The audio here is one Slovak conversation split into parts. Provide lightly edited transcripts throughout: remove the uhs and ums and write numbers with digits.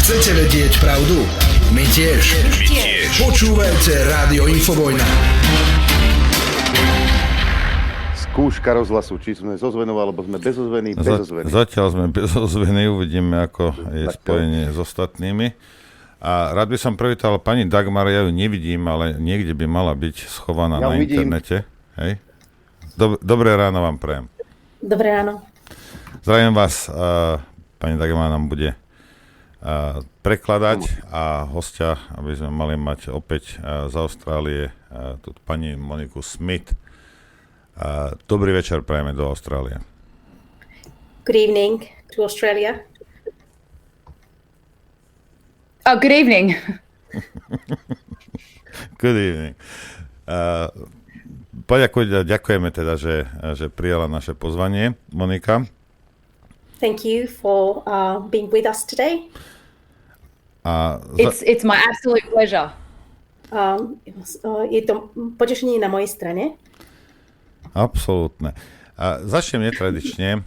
Chcete vedieť pravdu? My tiež. Počúvajte Rádio Infovojna. Skúška rozhlasu, či sme s ozvenou, alebo sme bez ozveny, bez ozveny. Zatiaľ sme bez ozveny, uvidíme, ako je spojenie s ostatnými. A rád by som privítal pani Dagmar, ja ju nevidím, ale niekde by mala byť schovaná na internete. Hej. Dobré ráno vám prajem. Dobré ráno. Zdravím vás, pani Dagmar nám bude prekladať a hostia, aby sme mali mať opäť z Austrálie tú pani Moniku Smit. Dobrý večer prajeme do Austrálie. Good evening to Australia. Oh, good evening. Good evening. Ďakujeme teda, že prijala naše pozvanie, Monika. Thank you for being with us today. It's my absolute pleasure. Je to potešenie na mojej strane. Absolútne. Začnem netradične.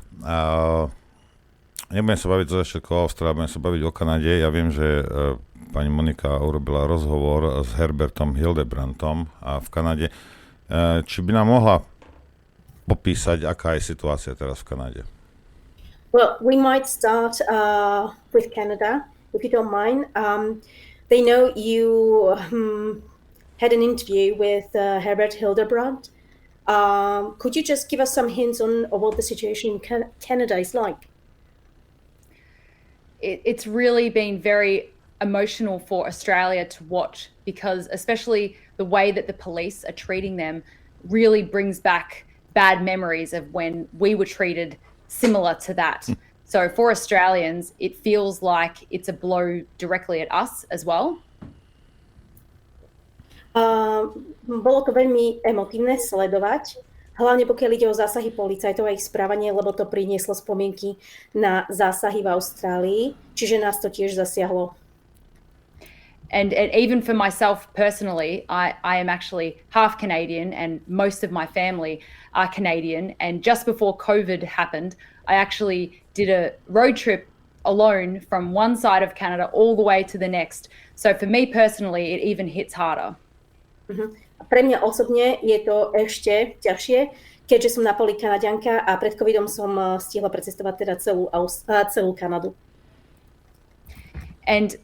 Nebudem sa baviť zo všetko o Austrálii, budem sa baviť o Kanade. Ja viem, že pani Monika urobila rozhovor s Herbertom Hildebrantom v Kanade. Či by nám mohla popísať, aká je situácia teraz v Kanade? Well, we might start with Canada, if you don't mind. They know you had an interview with Herbert Hildebrandt. Could you just give us some hints on what the situation in Canada is like? It's really been very emotional for Australia to watch, because especially the way that the police are treating them really brings back bad memories of when we were treated similar to that. So for Australians, it feels like it's a blow directly at us as well. Bolo to veľmi emotívne sledovať, hlavne pokiaľ ide o zásahy policajtov a ich správanie, lebo to prinieslo spomienky na zásahy v Austrálii, čiže nás to tiež zasiahlo. And even for myself personally, I am actually half Canadian and most of my family are Canadian. And just before COVID happened, I actually did a road trip alone from one side of Canada all the way to the next. So for me personally, it even hits harder. Pre mňa osobne je to ešte ťažšie, keďže som na poli Kanaďanka a pred covidom som stihla precestovať teda celú Kanadu. And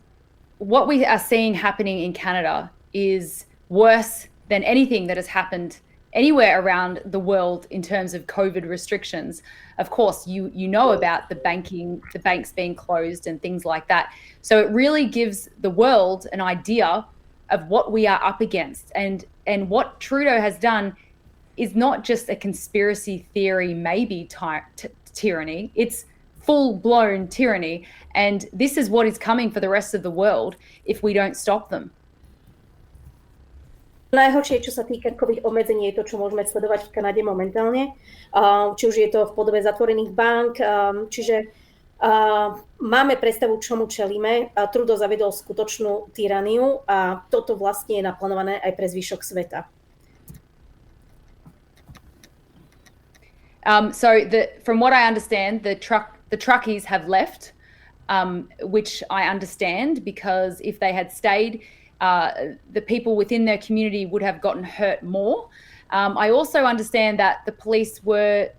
what we are seeing happening in Canada is worse than anything that has happened anywhere around the world in terms of COVID restrictions. Of course, you know about the banks being closed and things like that. So it really gives the world an idea of what we are up against. And what Trudeau has done is not just a conspiracy theory, maybe tyranny. It's full-blown tyranny, and this is what is coming for the rest of the world if we don't stop them. Najhoršie, čo sa týka COVID obmedzení, je to, čo môžeme sledovať v Kanade momentálne. Či už je to v podobe zatvorených bank, čiže máme predstavu, čomu čelíme. Trudeau zavedol skutočnú tyraniu a toto vlastne je naplánované aj pre zvyšok sveta. From what I understand, the truckies have left, which I understand, because if they had stayed, the people within their community would have gotten hurt more. I also understand that the police were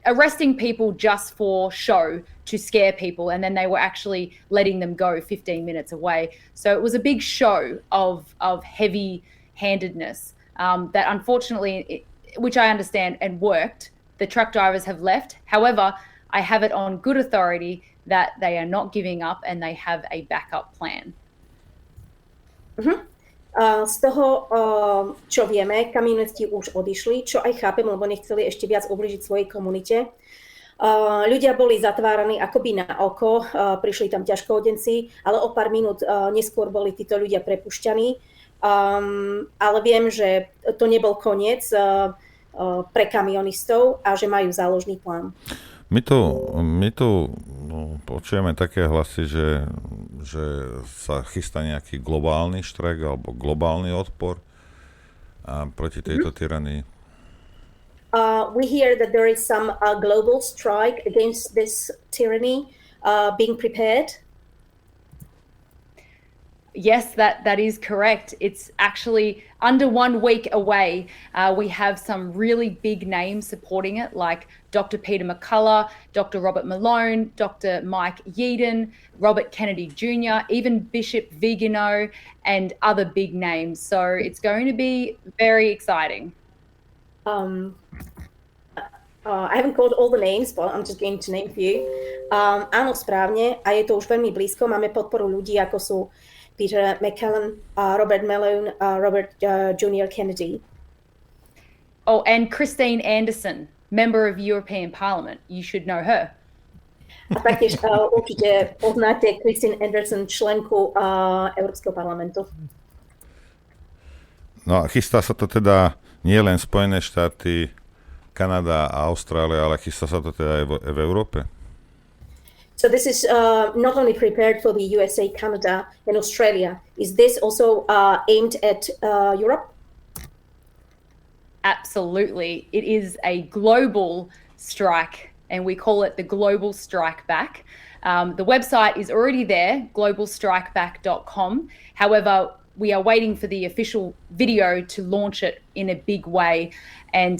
arresting people just for show, to scare people, and then they were actually letting them go 15 minutes away. So it was a big show of heavy-handedness that unfortunately, which I understand and worked, the truck drivers have left. However, I have it on good authority that they are not giving up and they have a backup plan. Z toho, čo vieme, kamionisti už odišli, čo aj chápem, lebo nechceli ešte viac ubližiť svojej komunite. Ľudia boli zatváraní akoby na oko, prišli tam ťažkohodenci, ale o pár minút neskôr boli títo ľudia prepušťaní. Ale viem, že to nebol koniec pre kamionistov a že majú záložný plán. My tu počujeme také hlasy, že sa chystá nejaký globálny štrajk alebo globálny odpor proti tejto tyranii. We hear that there is some global strike against this tyranny being prepared. Yes, that is correct. It's actually under 1 week away. We have some really big names supporting it, like Dr. Peter McCullough, Dr. Robert Malone, Dr. Mike Yeadon, Robert Kennedy Jr., even Bishop Vigano, and other big names. So it's going to be very exciting. I haven't called all the names, but I'm just going to name a few. Áno, správne, a je to už veľmi blízko. Máme podporu ľudí, ako sú Peter McCallum, Robert Malone, Robert Junior Kennedy. Oh, and Christine Anderson, member of European Parliament. You should know her. A taktiež určite poznáte Christine Anderson, členku Európskeho parlamentu. No a chystá sa to teda nie len Spojené štáty, Kanada a Austrália, ale chystá sa to teda aj v Európe? So this is not only prepared for the USA, Canada, and Australia. Is this also aimed at Europe? Absolutely. It is a global strike, and we call it the Global Strike Back. The website is already there, globalstrikeback.com. However, we are waiting for the official video to launch it in a big way. And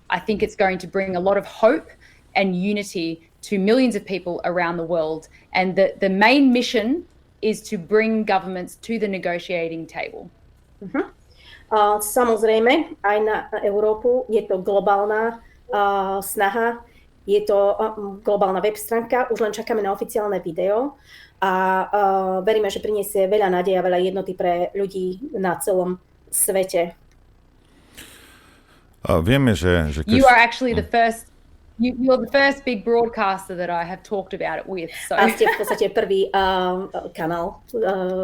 I think it's going to bring a lot of hope and unity to millions of people around the world. And the main mission is to bring governments to the negotiating table. Samozrejme, aj na Európu je to globálna snaha, je to globálna web stránka, už len čakáme na oficiálne video a veríme, že priniesie veľa nádeje a veľa jednoty pre ľudí na celom svete. Vieme, že You are actually the first. You're the first big broadcaster that I have talked about it with. So. A ste v podstate prvý kanál,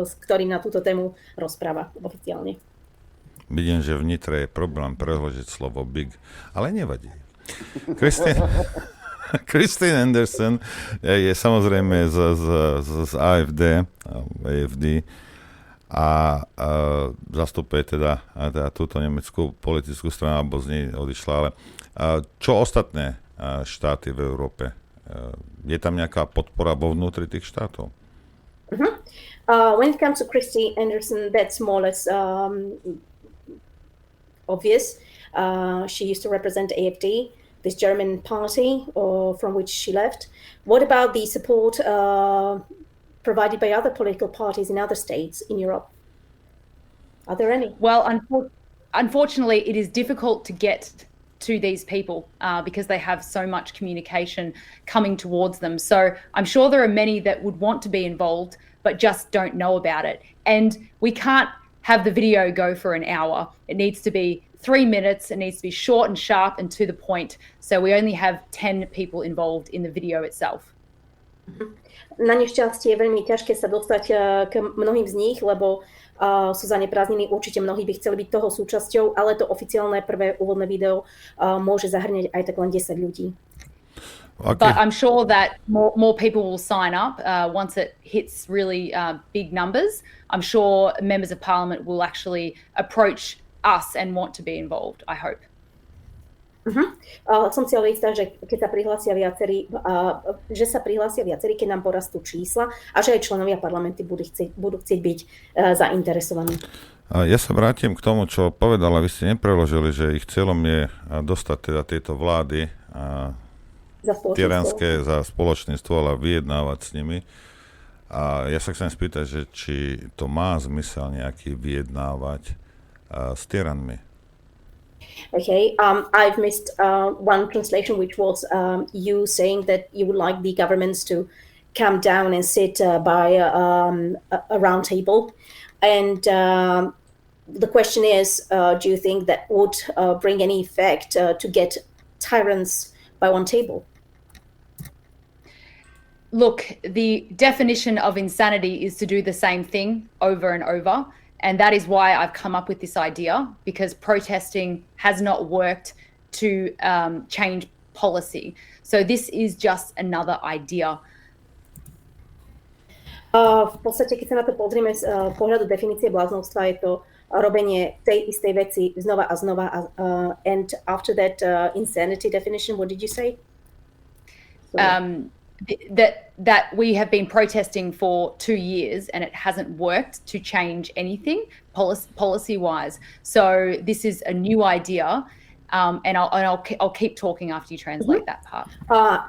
s ktorým na túto tému rozpráva oficiálne. Vidím, že v Nitre je problém preložiť slovo big, ale nevadí. Christine Anderson je samozrejme z AFD a zastupuje teda túto nemeckú politickú stranu, alebo z nej odišla, ale čo ostatné štáty v Európe? Je tam nejaká podpora vo vnútri tých štátov? When it comes to Christine Anderson, that's more or less obvious. She used to represent AFD, this German party from which she left. What about the support provided by other political parties in other states in Europe? Are there any? Well, unfortunately, it is difficult to get to these people because they have so much communication coming towards them. So I'm sure there are many that would want to be involved, but just don't know about it. And we can't have the video go for an hour. It needs to be 3 minutes. It needs to be short and sharp and to the point. So we only have 10 people involved in the video itself. Na nešťastie je veľmi ťažké sa dostať k mnohým z nich, lebo sú zaneprázdnení. Určite mnohí by chceli byť toho súčasťou, ale to oficiálne prvé úvodné video môže zahrňať aj tak len 10 ľudí. Okay. But I'm sure that more people will sign up once it hits really big numbers. I'm sure members of parliament will actually approach us and want to be involved, I hope. Som si ale istá, že keď sa prihlásia viacerí, keď nám porastú čísla a že aj členovia parlamenty budú chcieť byť zainteresovaní. Ja sa vrátim k tomu, čo povedala. Vy ste nepreložili, že ich cieľom je dostať teda tieto vlády tyranské za spoločný stôl a vyjednávať s nimi. A ja sa chcem spýtať, že či to má zmysel nejaký vyjednávať s tyranmi. Okay, I've missed one translation, which was you saying that you would like the governments to come down and sit by a round table. And the question is, do you think that would bring any effect to get tyrants by one table? Look, the definition of insanity is to do the same thing over and over. And that is why I've come up with this idea, because protesting has not worked to change policy. So this is just another idea. V podstate, keď sa na to pozrieme z pohľadu definície bláznovstva, je to robenie tej istej veci znova a znova. And after that insanity definition, what did you say? that we have been protesting for 2 years and it hasn't worked to change anything policy wise. So this is a new idea, and I'll keep talking after you translate that part.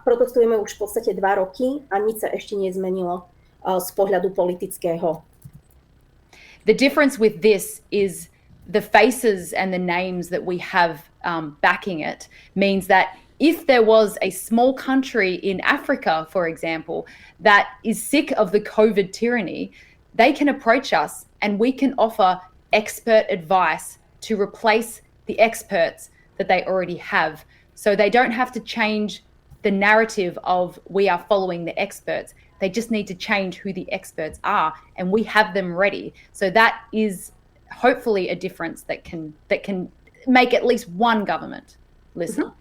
Protestujeme už v podstate 2 roky a nič sa ešte nezmenilo z pohľadu politického. The difference with this is the faces and the names that we have backing it means that if there was a small country in Africa, for example, that is sick of the COVID tyranny, they can approach us and we can offer expert advice to replace the experts that they already have. So they don't have to change the narrative of we are following the experts. They just need to change who the experts are, and we have them ready. So that is hopefully a difference that can make at least one government listen.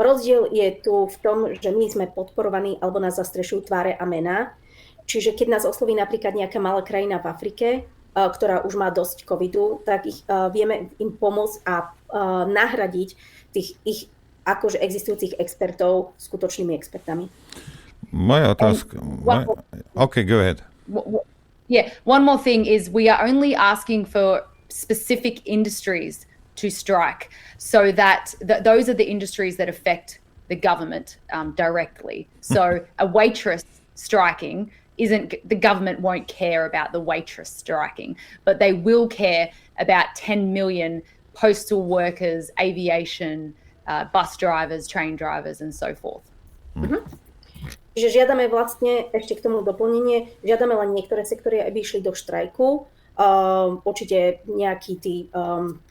Rozdiel je tu v tom, že my sme podporovaní alebo nás zastrešujú tváre a mená. Čiže keď nás osloví napríklad nejaká malá krajina v Afrike, ktorá už má dosť covidu, tak vieme im pomôcť a nahradiť tých ich akože existujúcich expertov skutočnými expertami. Moja otázka... Okay, go ahead. Yeah, one more thing is we are only asking for specific industries to strike, so that those are the industries that affect the government directly. So a waitress striking the government won't care about the waitress striking, but they will care about 10 million postal workers, aviation, bus drivers, train drivers, and so forth. Čiže žiadame vlastne, ešte k tomu doplnenie, žiadame len niektoré sektory, aby išli do štrajku. Určite nejakí tí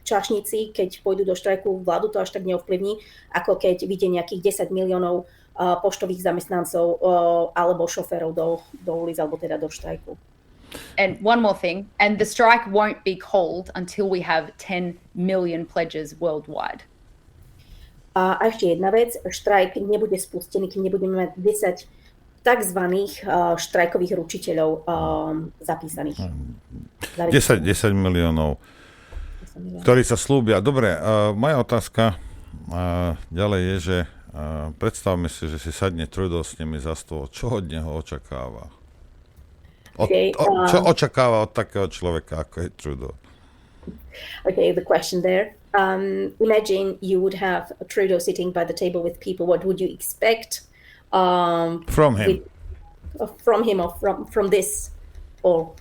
čašníci, keď pôjdu do štrajku, vládu to až tak neovplyvní, ako keď vidie nejakých 10 miliónov poštových zamestnancov alebo šoférov do ulic, alebo teda do štrajku. And one more thing, and the strike won't be called until we have 10 million pledges worldwide. A ešte jedna vec, štrajk nebude spustený, keď nebudeme mať 10 takzvaných štrajkových ručiteľov zapísaných. 10 miliónov, ktorí sa slúbia. Dobre, moja otázka ďalej je, že predstavme si, že si sadne Trudeau s nimi za stôl. Čo od neho očakáva? Čo očakáva od takého človeka, ako je Trudeau? Okay, the question there. Imagine you would have Trudeau sitting by the table with people. What would you expect from him? From him or from this? Or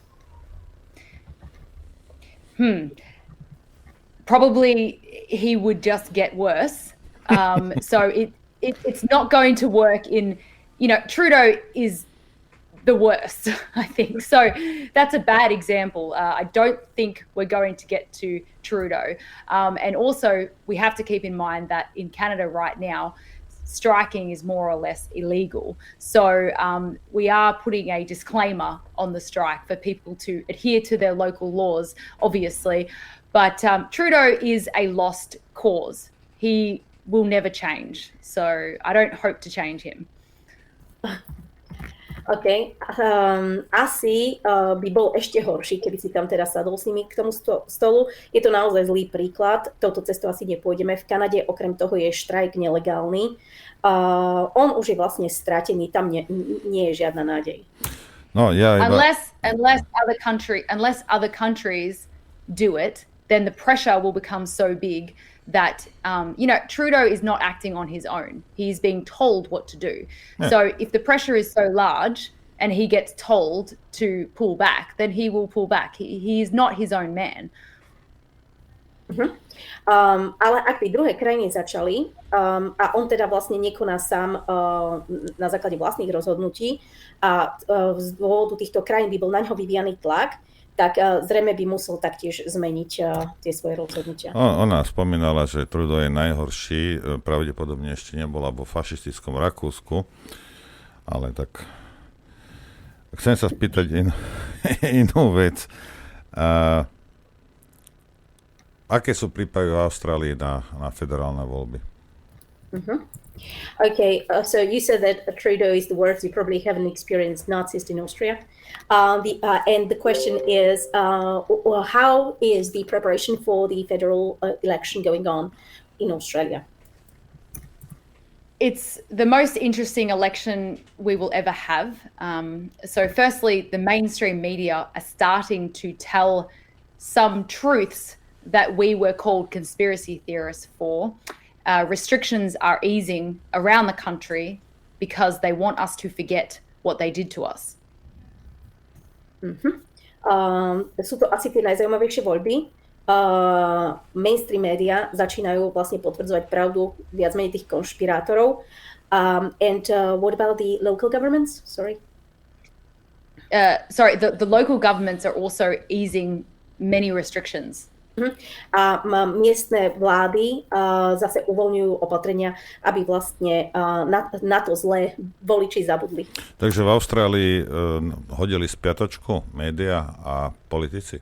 probably he would just get worse. So it's not going to work in. Trudeau is the worst, I think. So that's a bad example. I don't think we're going to get to Trudeau. And also, we have to keep in mind that in Canada right now, striking is more or less illegal. So we are putting a disclaimer on the strike for people to adhere to their local laws, obviously. But Trudeau is a lost cause. He will never change. So I don't hope to change him. OK. Asi by bol ešte horší, keby si tam teda sadol s nimi k tomu stolu. Je to naozaj zlý príklad. Touto cestou asi nepôjdeme. V Kanade okrem toho je štrajk nelegálny. On už je vlastne stratený. Tam nie je žiadna nádej. No, unless other countries do it, then the pressure will become so big that Trudeau is not acting on his own. He's being told what to do. Yeah. So if the pressure is so large and he gets told to pull back, then he will pull back. He is not his own man. Ale ak by druhé krajiny začali a on teda vlastne nekoná sám na základe vlastných rozhodnutí a z dôvodu týchto krajín by bol na ňo vyvíjaný tlak, tak zrejme by musel taktiež zmeniť tie svoje rozhodnutia. Ona spomínala, že Trudeau je najhorší, pravdepodobne ešte nebola vo fašistickom Rakúsku, ale tak chcem sa spýtať inú vec. Aké sú prípravy v Austrálii na federálne voľby? Okay, so you said that Trudeau is the worst. You probably haven't experienced Nazis in Austria. And the question is, how is the preparation for the federal election going on in Australia? It's the most interesting election we will ever have. So firstly, the mainstream media are starting to tell some truths that we were called conspiracy theorists for. Restrictions are easing around the country because they want us to forget what they did to us. Sú to asi tie najzaujímavejšie voľby. Mainstream média začínajú vlastne potvrdzovať pravdu viac menej tých konšpirátorov. And what about the local governments? Sorry, the local governments are also easing many restrictions. A miestne vlády zase uvoľňujú opatrenia, aby vlastne na to zlé voliči zabudli. Takže v Austrálii hodili spiatočku média a politici,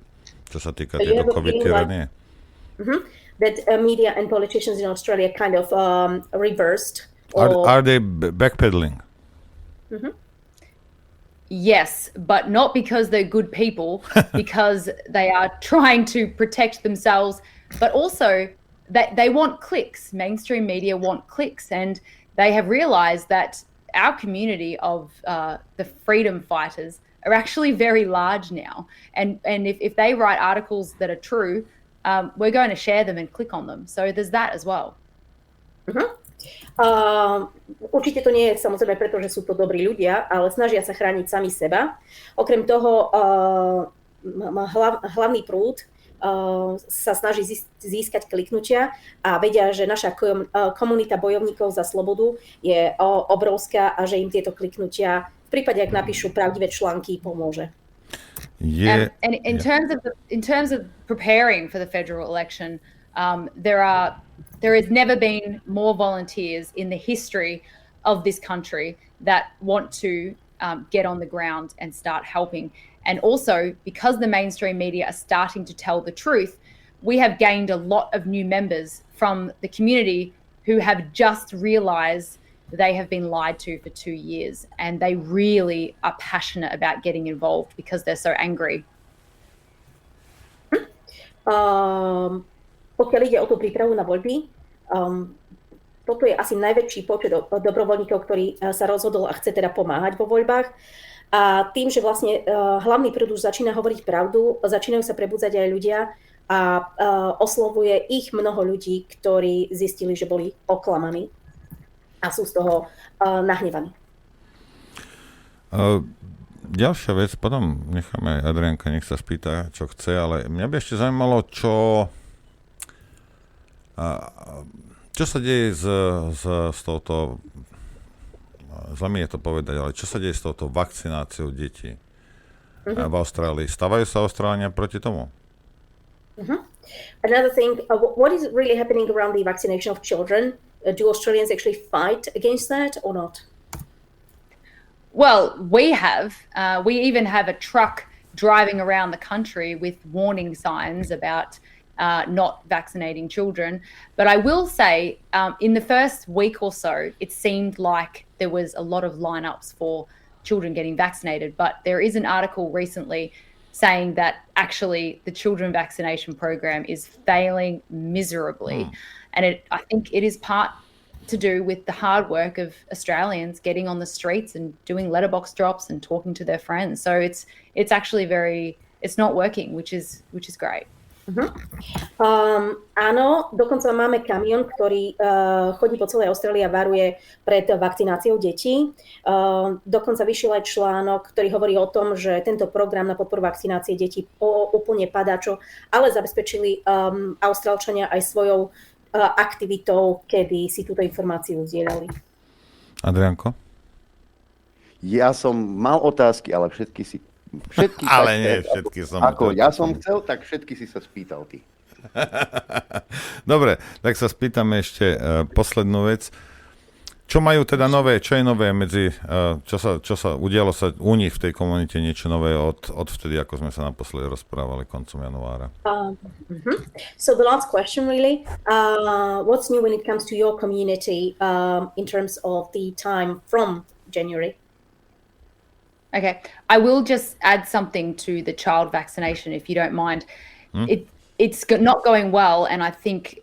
čo sa týka tejto COVID tyranie? That media and politicians in Australia kind of reversed. Are they backpedaling? Yes, but not because they're good people, because they are trying to protect themselves, but also that they want clicks. Mainstream media want clicks, and they have realized that our community of the freedom fighters are actually very large now. And if they write articles that are true, we're going to share them and click on them. So there's that as well. Určite to nie je samozrejme preto, že sú to dobrí ľudia, ale snažia sa chrániť sami seba. Okrem toho hlavný prúd sa snaží získať kliknutia a vedia, že naša komunita bojovníkov za slobodu je obrovská a že im tieto kliknutia v prípade, ak napíšu pravdivé články, pomôže. And in terms of preparing for the federal election, there has never been more volunteers in the history of this country that want to get on the ground and start helping. And also, because the mainstream media are starting to tell the truth, we have gained a lot of new members from the community who have just realized they have been lied to for 2 years. And they really are passionate about getting involved because they're so angry. Pokiaľ ide o tú prípravu na voľby, toto je asi najväčší počet dobrovoľníkov, ktorý sa rozhodol a chce teda pomáhať vo voľbách. A tým, že vlastne hlavný prúd už začína hovoriť pravdu, začínajú sa prebudzať aj ľudia a oslovuje ich mnoho ľudí, ktorí zistili, že boli oklamaní a sú z toho nahnevaní. Ďalšia vec, potom necháme Adrianka, nech sa spýta, čo chce, ale mňa by ešte zaujímalo, čo sa deje s touto, zle mi je to povedať, ale čo sa deje s touto vakcináciou detí v Austrálii? Stavajú sa Austrálania proti tomu? Another thing, what is really happening around the vaccination of children? Do Australians actually fight against that or not? Well, we have. We even have a truck driving around the country with warning signs about not vaccinating children. But I will say, in the first week or so, it seemed like there was a lot of lineups for children getting vaccinated. But there is an article recently saying that actually the children vaccination program is failing miserably. And I think it is part to do with the hard work of Australians getting on the streets and doing letterbox drops and talking to their friends. So it's actually it's not working, which is great. Áno, dokonca máme kamión, ktorý chodí po celej Austrálii a varuje pred vakcináciou detí. Dokonca vyšiel aj článok, ktorý hovorí o tom, že tento program na podporu vakcinácie detí úplne padá, ale zabezpečili Austrálčania aj svojou aktivitou, kedy si túto informáciu zdieľali. Adrianko? Ja som mal otázky, ale všetky ale nie, všetky som... Ako ja som chcel, tak všetky si sa spýtal ty. Dobre, tak sa spýtame ešte poslednú vec. Čo majú teda nové, čo je nové medzi, čo sa udialo sa u nich v tej komunite niečo nové od vtedy, ako sme sa naposledy rozprávali koncom januára? So the last question really, what's new when it comes to your community in terms of the time from January? Okay, I will just add something to the child vaccination, if you don't mind. not going well, and I think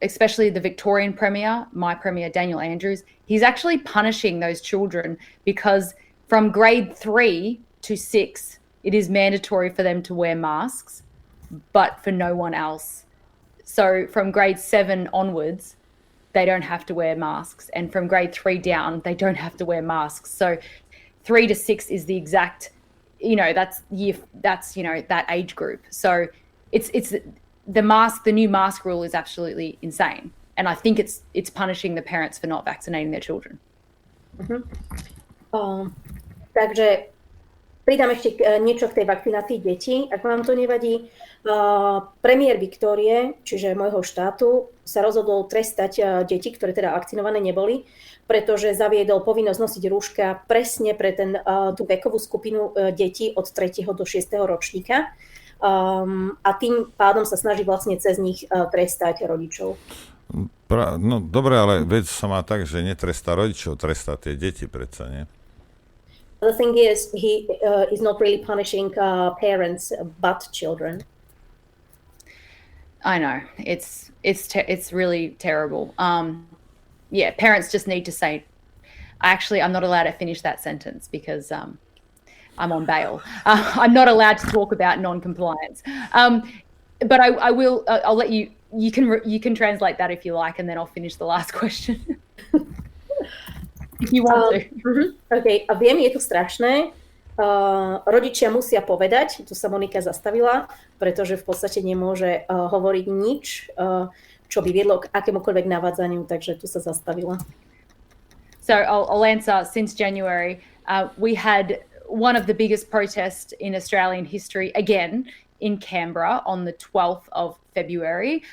especially the Victorian Premier, my Premier Daniel Andrews, he's actually punishing those children because from grade 3 to 6, it is mandatory for them to wear masks, but for no one else. So from grade 7 onwards, they don't have to wear masks, and from grade 3 down, they don't have to wear masks. So 3 to 6 is the exact, that's that age group. So it's the new mask rule is absolutely insane, and I think it's punishing the parents for not vaccinating their children. Takže pridám ešte niečo k tej vakcinácii detí, ak vám to nevadí. Premiér Viktórie, čiže môjho štátu, sa rozhodol trestať deti, ktoré teda vakcinované neboli, pretože zaviedol povinnosť nosiť rúška presne pre tú vekovú skupinu detí od 3. do 6. ročníka. A tým pádom sa snaží vlastne cez nich trestať rodičov. No dobre, ale vec sa má tak, že netrestá rodičov, trestá tie deti predsa, nie? The thing is, he is not really punishing parents, but children. I know, it's really terrible. Yeah, parents just need to say, I'm not allowed to finish that sentence because I'm on bail. I'm not allowed to talk about non-compliance. But I will. I'll let you. You can translate that if you like, and then I'll finish the last question. If you want to. Okay. A viem, je to strašné. Rodičia musia povedať, tu sa Monika zastavila, pretože v podstate nemôže hovoriť nič, čo by viedlo k akémukoľvek navádzaniu, takže tu sa zastavila. So I'll answer. Since January, we had one of the biggest protests in Australian history again in Canberra on the 12th of February.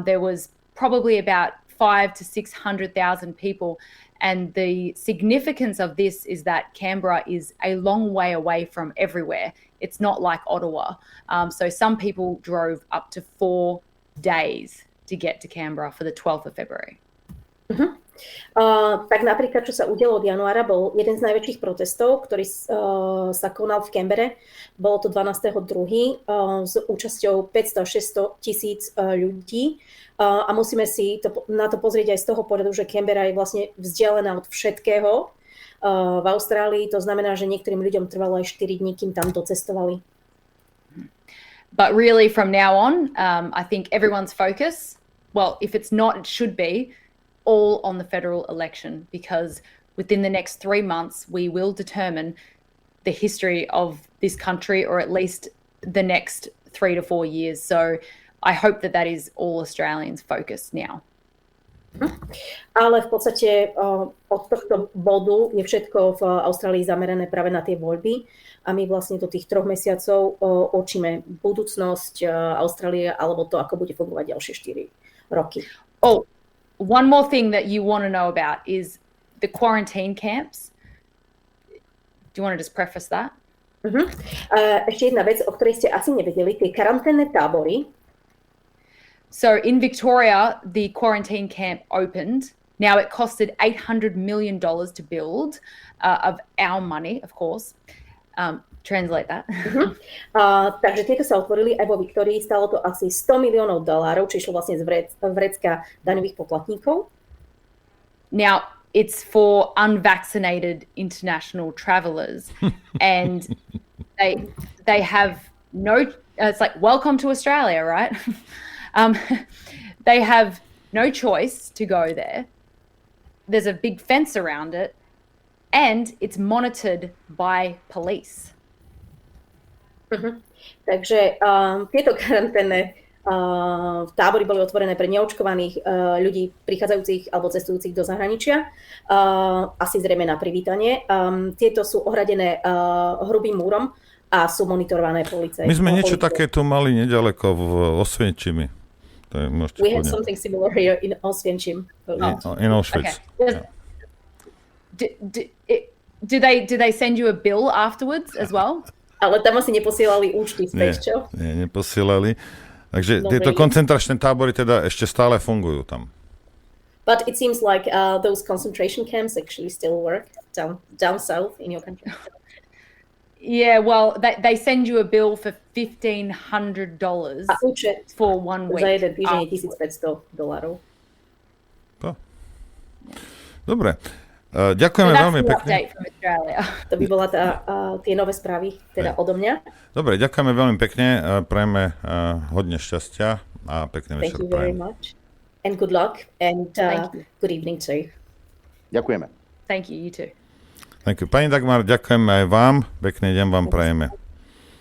There was probably about 500,000 to 600,000 people. And the significance of this is that Canberra is a long way away from everywhere. It's not like Ottawa. So some people drove up to 4 days to get to Canberra for the 12th of February. Tak napríklad, čo sa udialo od januára, bol jeden z najväčších protestov, ktorý sa konal v Canbere. Bolo to 12.2. S účasťou 500 až 600 tisíc ľudí. A musíme si na to pozrieť aj z toho pohľadu, že Canberra je vlastne vzdialená od všetkého v Austrálii. To znamená, že niektorým ľuďom trvalo aj 4 dní, kým tam docestovali. But really from now on, I think everyone's focus, well, if it's not, it should be all on the federal election, because within the next 3 months, we will determine the history of this country, or at least the next 3 to 4 years. So I hope that is all Australians' focus now. Ale v podstate od tohto bodu je všetko v Austrálii zamerané práve na tie voľby a my vlastne do tých 3 mesiacov určíme budúcnosť Austrálie alebo to, ako bude fungovať ďalšie 4 roky. Oh, one more thing that you want to know about is the quarantine camps. Do you want to just preface that? Ešte jedna vec, o ktorej ste asi nevedeli, tie karanténne tábory. So in Victoria, the quarantine camp opened. Now it costed $800 million to build, of our money, of course. Translate that. Takže tieto sa otvorili aj vo Viktórii. Stalo to asi $100 miliónov, čo išlo vlastne z vrecka daňových poplatníkov. Now, it's for unvaccinated international travelers. And they have no, it's like, welcome to Australia, right? They have no choice to go there. There's a big fence around it, and it's monitored by police. Takže tieto karanténne tábory boli otvorené pre neočkovaných ľudí prichádzajúcich alebo cestujúcich do zahraničia, asi zrejme na privítanie. Tieto sú ohradené hrubým múrom a sú monitorované policajtmi. My sme niečo také tu mali nedaleko v Osvienčimi. We had something similar here in Osvienčim. In Auschwitz. Okay. Yeah. Did they send you a bill afterwards as well? Ale tam asi neposielali účty späť, čo? Nie, neposielali. Takže tieto koncentračné tábory teda ešte stále fungujú tam. But it seems like those concentration camps actually still work down south in your country. Yeah, well, they send you a bill for $1,500 A účet for 1 week. za jeden týždeň je afterwards. $1,500. Dobre. Ďakujeme So that's veľmi the pekne. update from Australia. To by bola tie nové správy teda odo mňa. Dobre, ďakujeme veľmi pekne. Prajeme hodne šťastia a pekný Thank večer. you very much. And good luck and Thank you. good evening too. Ďakujeme. Thank you, you too. Thank you. Pani Dagmar, ďakujeme aj vám. Pekný deň vám prajeme.